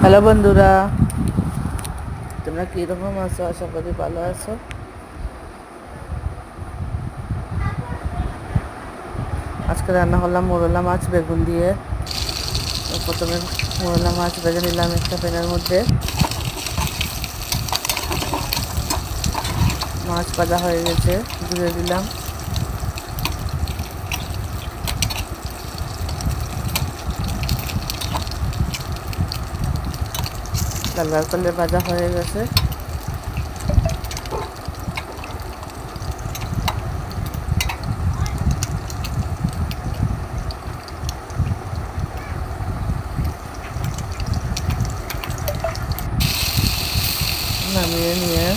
Hello বন্ধুরা, তোমরা কীরকম আছো? আশা করি ভালো আছো। আজকে রান্না করলাম মোরলা মাছ বেগুন দিয়ে। তো প্রথমে মোরলা মাছ ভেজে নিলাম একটা প্যানের মধ্যে। মাছ ভাজা হয়ে গেছে, দিয়ে দিলাম। লাল লাল করে ভাজা হয়ে গেছে। নামিয়ে নিয়ে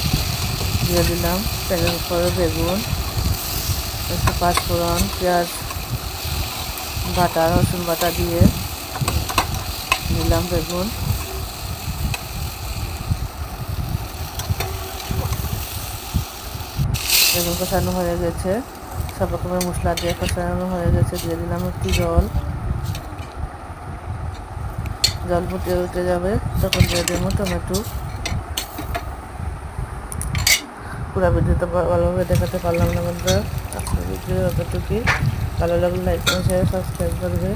দিয়ে দিলাম প্যানের উপরে বেগুন, একটু পাঁচফোড়ন, পেঁয়াজ বাটা, রসুন বাটা দিয়ে নিলাম বেগুন। বেগুন কষানো হয়ে গেছে, সব রকমের মশলা দিয়ে কষানো হয়ে গেছে। দিয়ে দিলাম একটু জল। জল ফুটে উঠে যাবে তখন দিয়ে দেবো টমেটো। পুরো ভিডিওটা ভালোভাবে দেখাতে পারলাম না বন্ধুরা, আজকের ভিডিও অতটুকুই। ভালো লাগলে লাইক করে শেয়ার সাবস্ক্রাইব করবে।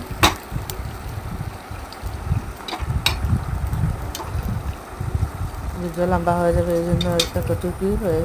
ভিডিও লম্বা হয়ে যাবে, এই জন্য এতটুকুই হয়ে